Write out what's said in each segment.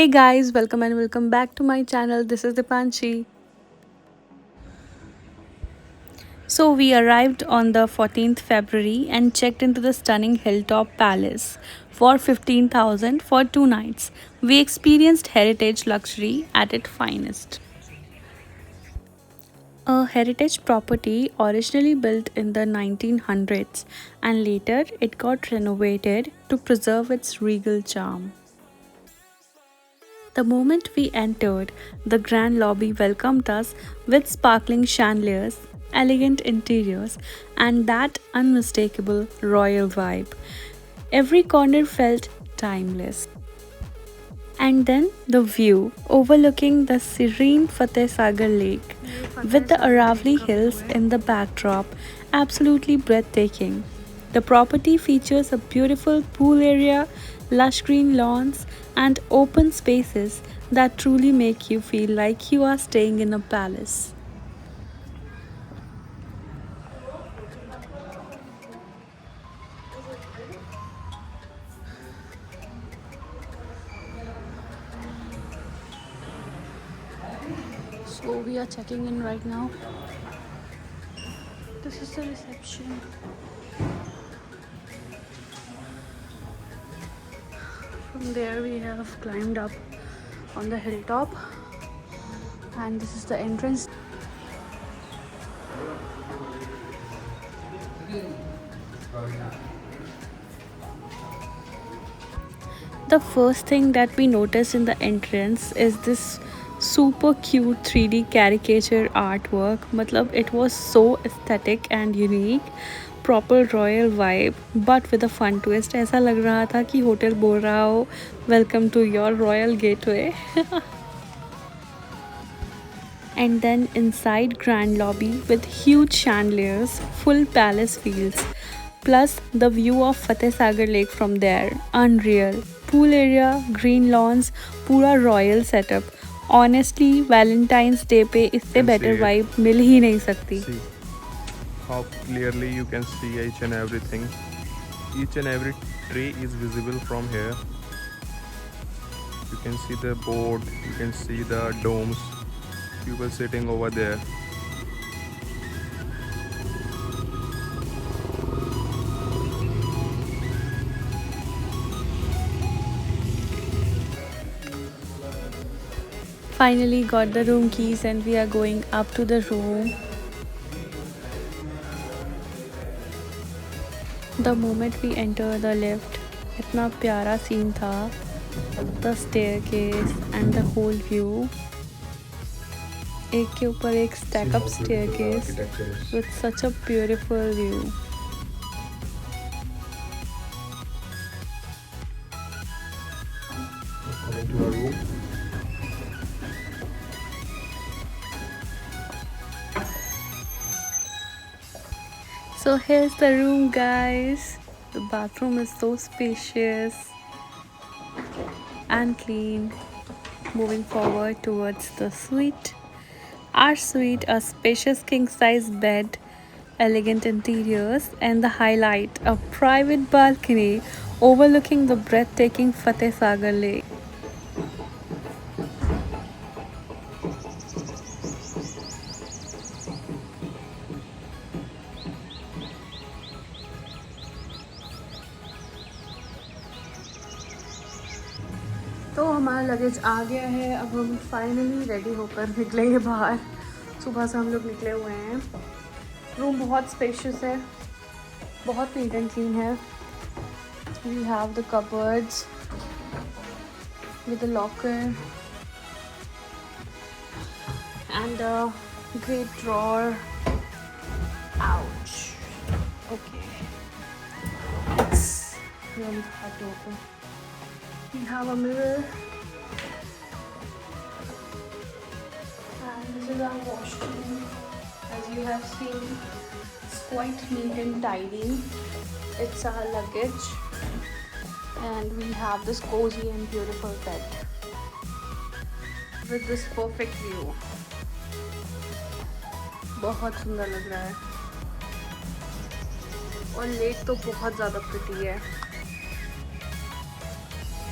Hey guys, welcome and welcome back to my channel. This is Dipanshi. So we arrived on the 14th February and checked into the stunning Hilltop Palace for 15,000 for 2 nights. We experienced heritage luxury at its finest. A heritage property originally built in the 1900s and later it got renovated to preserve its regal charm. The moment we entered, the grand lobby welcomed us with sparkling chandeliers, elegant interiors, and that unmistakable royal vibe. Every corner felt timeless. And then the view overlooking the serene Fateh Sagar Lake with the Aravali Hills in the backdrop, absolutely breathtaking. The property features a beautiful pool area, lush green lawns, and open spaces that truly make you feel like you are staying in a palace. So we are checking in right now. This is the reception. From there we have climbed up on the hilltop and this is the entrance. The first thing that we notice in the entrance is this super cute 3D caricature artwork. Matlab, it was so aesthetic and unique. Proper royal vibe but with a fun twist. ऐसा लग रहा था कि hotel बोल रहा हो welcome to your royal gateway. And then inside grand lobby with huge chandeliers, full palace feels. Plus the view of Fateh Sagar Lake from there, unreal. Pool area, green lawns, पूरा royal setup. Honestly, Valentine's Day पे इससे Can see better it. vibe मिल ही नहीं सकती. See how clearly you can see each and everything. Each and every tree is visible from here. You can see the board, you can see the domes, people sitting over there. Finally got the room keys and we are going up to the room. The moment we enter the lift, इतना प्यारा scene था. The staircase and the whole view. एक के ऊपर एक stack up staircase with such a beautiful view. Coming to our room. So here's the room, guys. The bathroom is so spacious and clean. Moving forward towards the suite. Our suite, a spacious king size bed, elegant interiors, and the highlight, a private balcony overlooking the breathtaking Fateh Sagar Lake. तो हमारा luggage आ गया है. अब हम finally ready होकर निकलेंगे बाहर. सुबह से हम लोग निकले हुए हैं. रूम बहुत स्पेशियस है, बहुत नीट एंड क्लीन है. We have the cupboards with a locker and a great drawer. Ouch. Okay. It's really hard to open. We have a mirror. And this is our washroom. As you have seen, it's quite neat and tidy. It's our luggage. And we have this cozy and beautiful bed with this perfect view. बहुत सुंदर लग रहा है और lake तो बहुत ज़्यादा pretty है.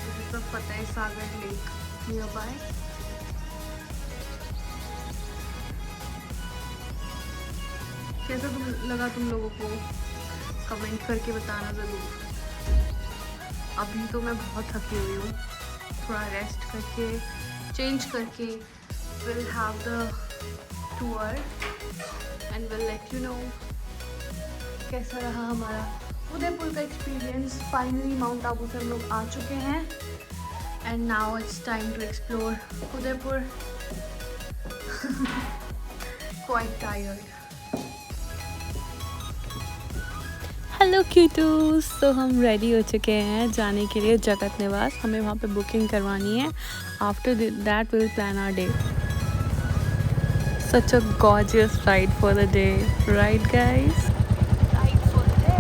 This is the Fateh Sagar Lake. nearby. कैसा लगा तुम लोगों को? कमेंट करके बताना ज़रूर। अभी तो मैं बहुत थकी हुई हूँ, थोड़ा रेस्ट करके चेंज करके will have the tour and will let you know कैसा रहा हमारा उदयपुर का एक्सपीरियंस। फाइनली माउंट आबू से हम लोग आ चुके हैं and now it's time to explore Udaipur. Quite tired. Hello cuties, तो हम रेडी हो चुके हैं जाने के लिए जगत निवास। हमें वहाँ पे बुकिंग करवानी है। After that will plan our day. Such a gorgeous ride for the day, right guys? Ride for the day.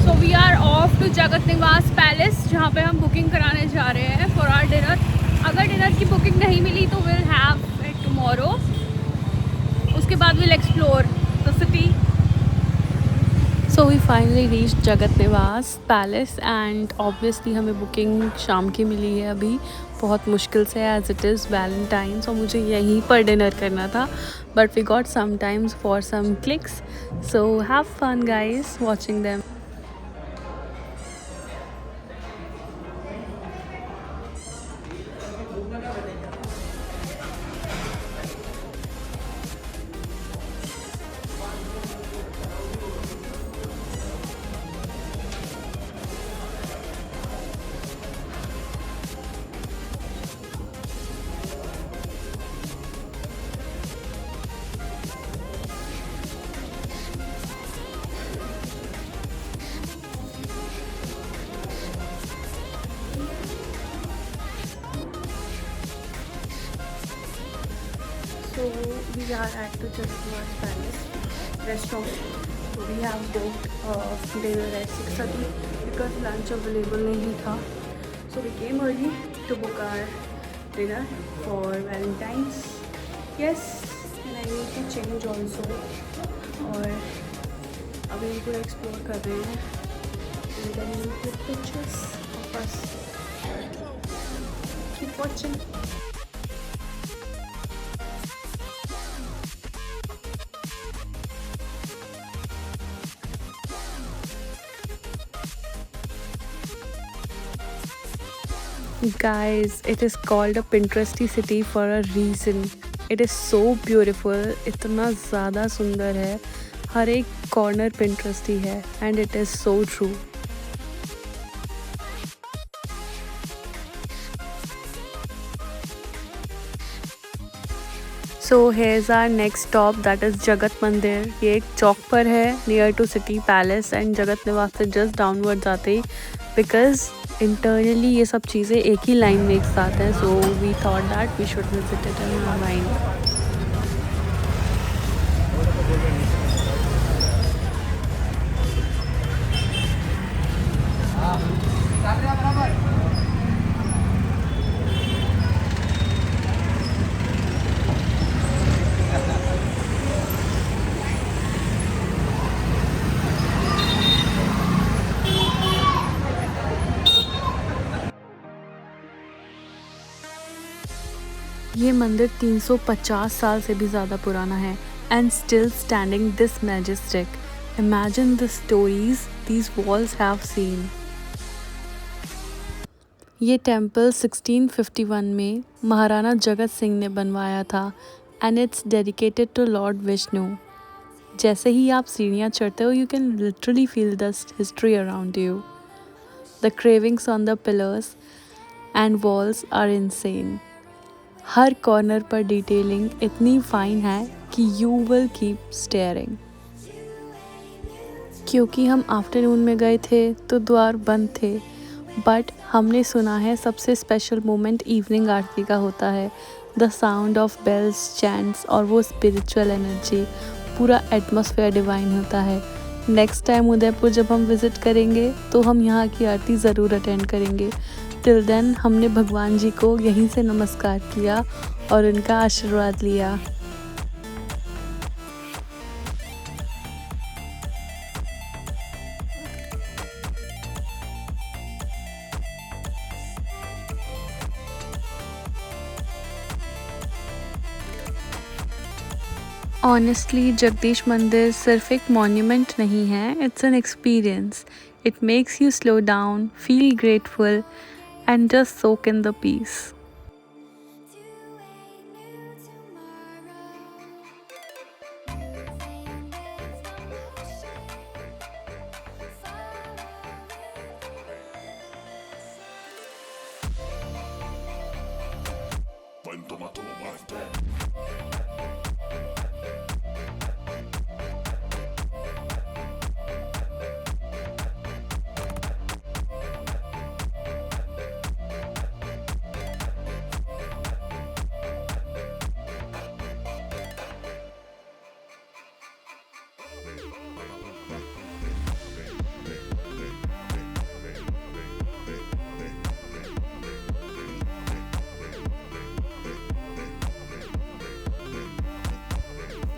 So we are off to जगत निवास पैलेस, जहाँ पे हम बुकिंग कराने जा रहे हैं फॉर आवर डिनर। अगर डिनर की बुकिंग नहीं मिली तो विल हैव इट टुमारो। उसके बाद will explore the city. So we finally reach Jagat Niwas palace and obviously हमें बुकिंग शाम की मिली है अभी, बहुत मुश्किल से, एज इट इज़ वैलेंटाइन्स और मुझे यहीं पर डिनर करना था, but we got some times for some clicks. So have fun guys watching them. So we are at the Jagat Palace restaurant. So we have booked dinner at 6:30 because lunch available नहीं था. So we came early to book our dinner for Valentine's. Yes, and I need to change also. और अभी हम पूरा explore कर रहे हैं. And then we take pictures of us. Keep watching. Guys, it is called a Pinteresty city for a reason. It is so beautiful. इतना ज़्यादा सुंदर है, हर एक कॉर्नर Pinteresty है, and it is so true. So here's our next stop, that is जगत मंदिर। ये एक चौक पर है near to city palace and Jagat Niwas से जस्ट डाउनवर्ड जाते ही, बिकॉज इंटरनली ये सब चीज़ें एक ही लाइन में एक साथ हैं। So we thought that we should visit it in line. ये मंदिर 350 साल से भी ज़्यादा पुराना है and still standing this majestic. Imagine the stories these walls have seen. ये टेम्पल 1651 में महाराणा जगत सिंह ने बनवाया था and it's dedicated to lord Vishnu. जैसे ही आप सीढ़ियाँ चढ़ते हो you can literally feel the history around you. The carvings on the pillars and walls are insane. हर कॉर्नर पर डिटेलिंग इतनी फाइन है कि यू विल कीप स्टेयरिंग। क्योंकि हम आफ्टरनून में गए थे तो द्वार बंद थे, बट हमने सुना है सबसे स्पेशल मोमेंट इवनिंग आरती का होता है। The sound of bells, chants और वो स्पिरिचुअल एनर्जी, पूरा एटमॉस्फेयर डिवाइन होता है। नेक्स्ट टाइम उदयपुर जब हम विज़िट करेंगे तो हम यहाँ की आरती ज़रूर अटेंड करेंगे। टिल देन हमने भगवान जी को यहीं से नमस्कार किया और उनका आशीर्वाद लिया। ऑनेस्टली जगदीश मंदिर सिर्फ एक मॉन्यूमेंट नहीं है, it's an experience. It makes you slow down, feel grateful and just soak in the peace.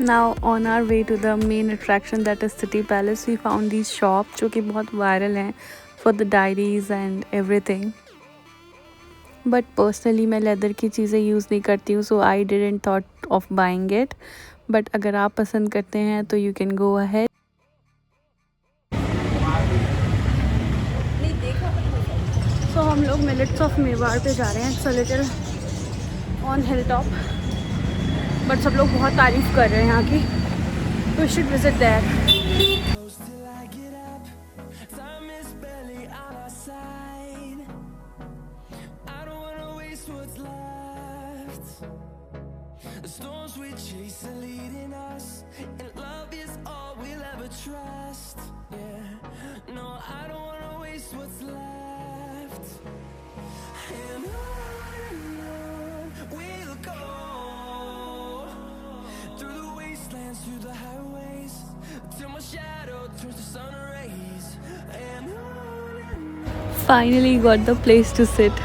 Now on our way to the main attraction, that is City Palace, we found these shops जो कि बहुत viral हैं for the diaries and everything. But personally मैं leather की चीज़ें use नहीं करती हूँ, so I didn't thought of buying it. But अगर आप पसंद करते हैं तो you can go ahead. So हम लोग Millets of मेवाड़ पे जा रहे हैं. It's a little on hilltop. But सब लोग बहुत तारीफ़ कर रहे हैं यहाँ की, we should visit there. Through the highways till my shadow turns to sun rays and on. Finally got the place to sit.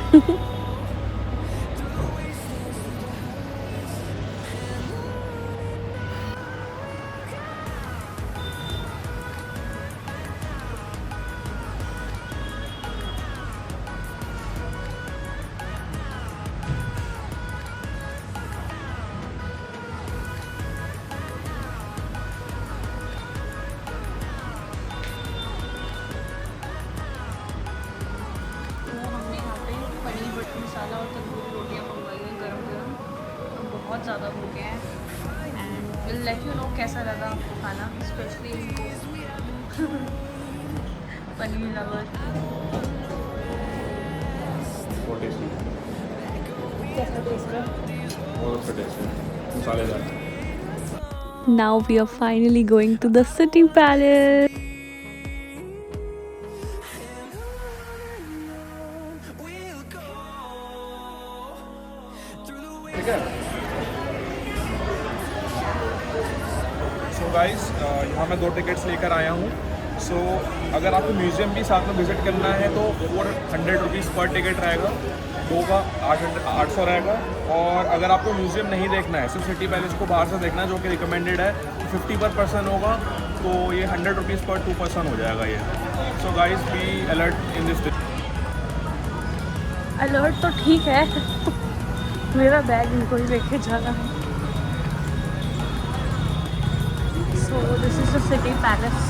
मसाला और तंदूरी रोटियाँ मंगवाई हैं गरम गरम, हम बहुत ज़्यादा भूखे हैं and will let you know कैसा लगा आपको खाना, स्पेशली इनको पनीर लवर। कैसा टेस्ट है? बहुत अच्छा टेस्ट है, मसालेदार। Now we are finally going to the City Palace. So guys यहाँ मैं 2 टिकट्स लेकर आया हूँ। सो अगर आपको म्यूज़ियम भी साथ में विज़िट करना है तो 400 रुपीज़ पर टिकट रहेगा, 2 का 800 रहेगा। और अगर आपको म्यूज़ियम नहीं देखना है, सिर्फ सिटी पैलेस को बाहर से देखना है जो कि रिकमेंडेड है, 50 पर पर्सन होगा, तो ये 100 रुपीज़ पर 2 पर्सन हो जाएगा ये। So guys be alert in this. Alert तो ठीक है मेरा बैग इनको ही लेके जाना है। So this is the city palace.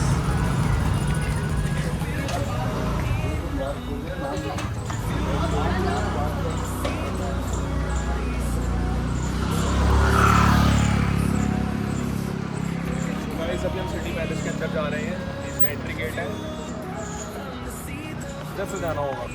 अभी हम सिटी पैलेस के अंदर जा रहे हैं, इसका एंट्री गेट है, इधर से जाना होगा।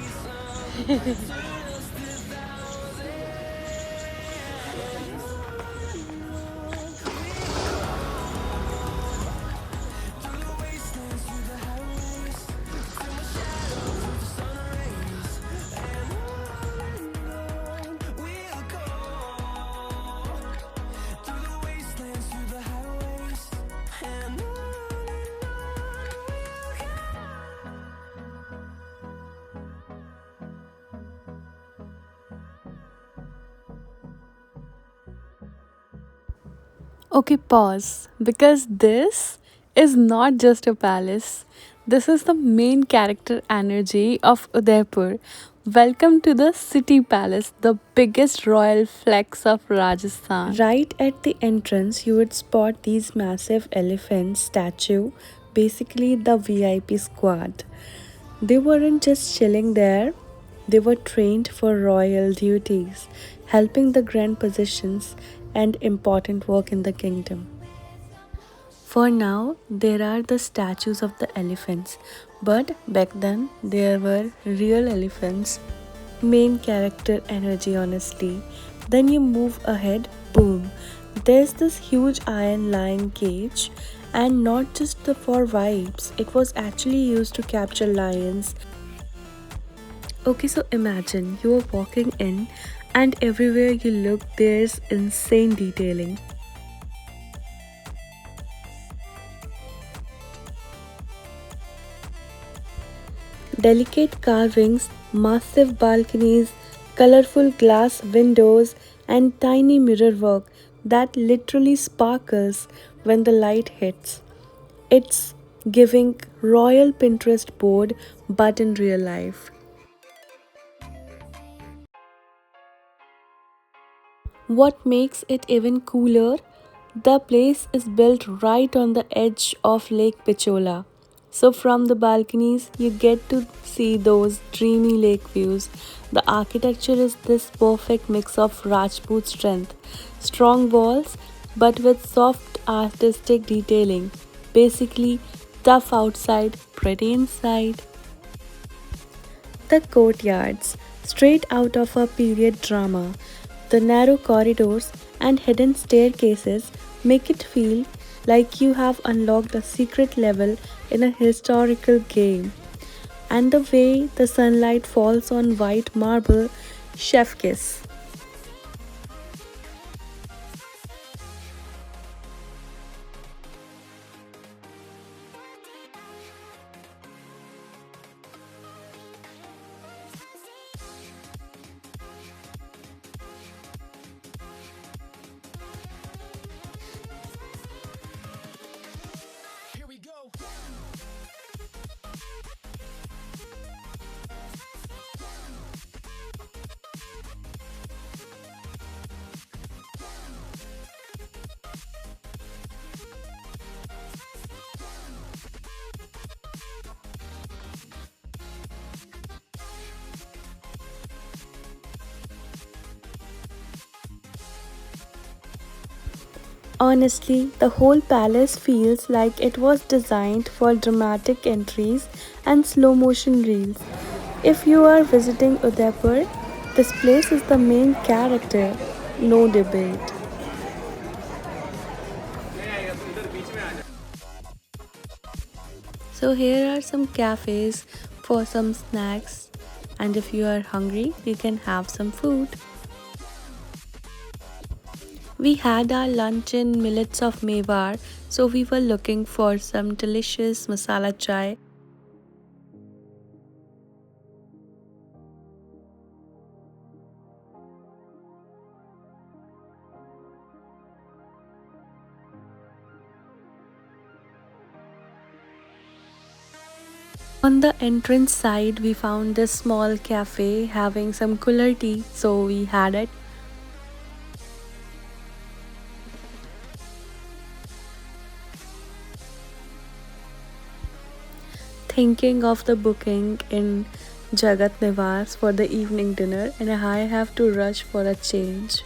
Okay, pause. Because this is not just a palace, this is the main character energy of Udaipur. Welcome to the City Palace, the biggest royal flex of Rajasthan. Right at the entrance, you would spot these massive elephant statue, basically the VIP squad. They weren't just chilling there, they were trained for royal duties, helping the grand positions and important work in the kingdom. For now, there are the statues of the elephants, but back then there were real elephants. Main character energy, honestly. Then you move ahead, boom. There's this huge iron lion cage, and not just the for vibes, it was actually used to capture lions. Okay, so imagine you are walking in, and everywhere you look, there's insane detailing. Delicate carvings, massive balconies, colorful glass windows, and tiny mirror work that literally sparkles when the light hits. It's giving royal Pinterest board but in real life. What makes it even cooler? The place is built right on the edge of Lake Pichola. So, from the balconies, you get to see those dreamy lake views. The architecture is this perfect mix of Rajput strength, strong walls, but with soft artistic detailing. Basically, tough outside, pretty inside. The courtyards, straight out of a period drama. The narrow corridors and hidden staircases make it feel like you have unlocked a secret level in a historical game. And the way the sunlight falls on white marble, chef kiss. Here we go. Honestly, the whole palace feels like it was designed for dramatic entries and slow motion reels. If you are visiting Udaipur, this place is the main character, no debate. So, here are some cafes for some snacks, and if you are hungry, you can have some food. We had our lunch in millets of Mewar, so we were looking for some delicious masala chai. On the entrance side, we found this small cafe having some cooler tea, so we had it. Thinking of the booking in Jagat Niwas for the evening dinner, and I have to rush for a change.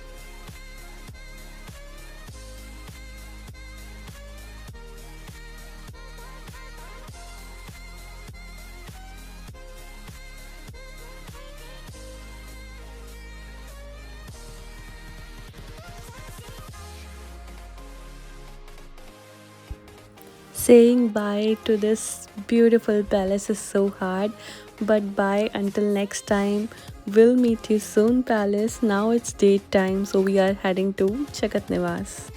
Saying bye to this beautiful palace is so hard, but bye until next time. We'll meet you soon, palace. Now it's date time, so we are heading to Chakat Niwas.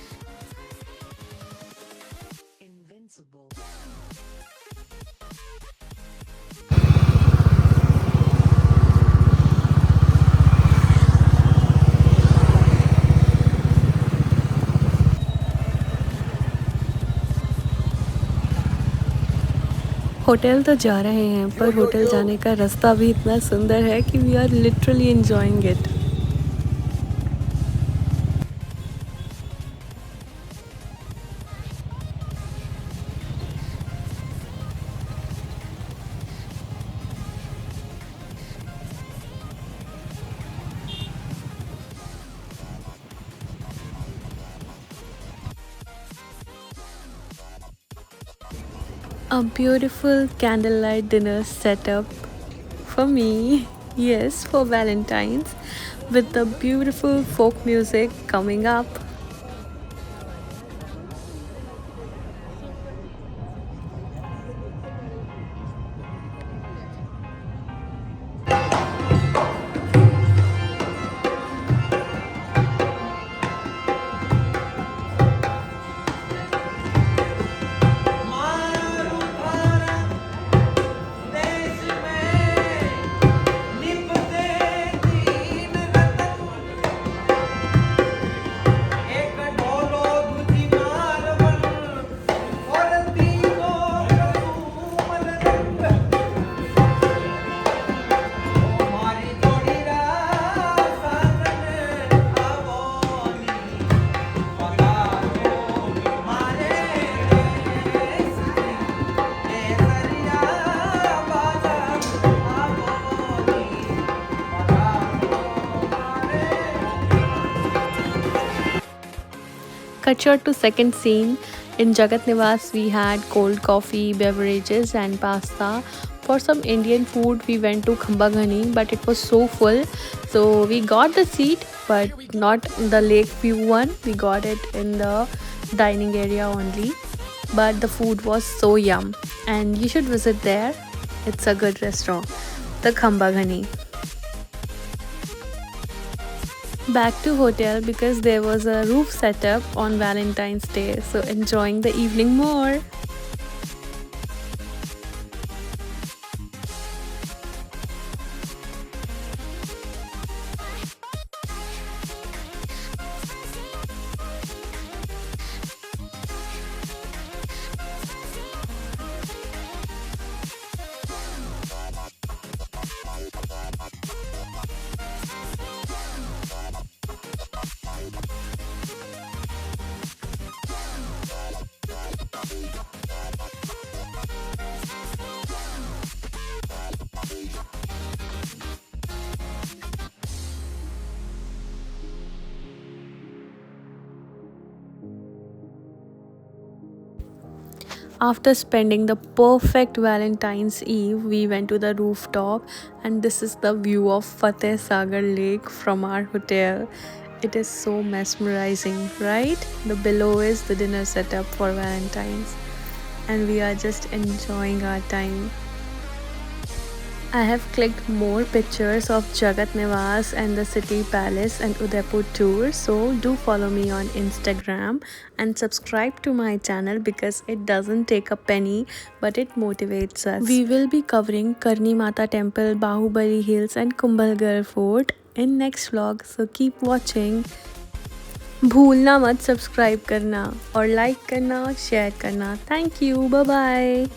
Hotel तो जा रहे हैं पर hotel जाने का रास्ता भी इतना सुंदर है कि we are literally enjoying it. A beautiful candlelight dinner setup for me, yes, for Valentine's, with the beautiful folk music coming up. देश में निपटे दीन रतन एक ढोलो दूजी मारवल और तीनों रसूमल रंग हमारी जोड़ी साजन आवोनी पगारो मारे देश केसरिया बाजा आवोनी पगारो मारे Cut short to second scene. In Jagat Niwas, we had cold coffee, beverages, and pasta. For some Indian food, we went to Khambagani, but it was so full. So we got the seat, but not the lake view one. We got it in the dining area only. But the food was so yum, and you should visit there. It's a good restaurant, the Khambagani. Back to hotel because there was a roof setup on Valentine's Day, so enjoying the evening more. After spending the perfect Valentine's Eve, we went to the rooftop, and this is the view of Fateh Sagar Lake from our hotel. It is so mesmerizing, right? The below is the dinner setup for Valentine's, and we are just enjoying our time. I have clicked more pictures of Jagat Niwas and the City Palace and Udaipur tour, so do follow me on Instagram and subscribe to my channel because it doesn't take a penny but it motivates us. We will be covering Karni Mata Temple, Bahubali Hills and Kumbhalgarh Fort in next vlog, so keep watching. भूलना मत subscribe करना और like करना और share करना. Thank you. Bye bye.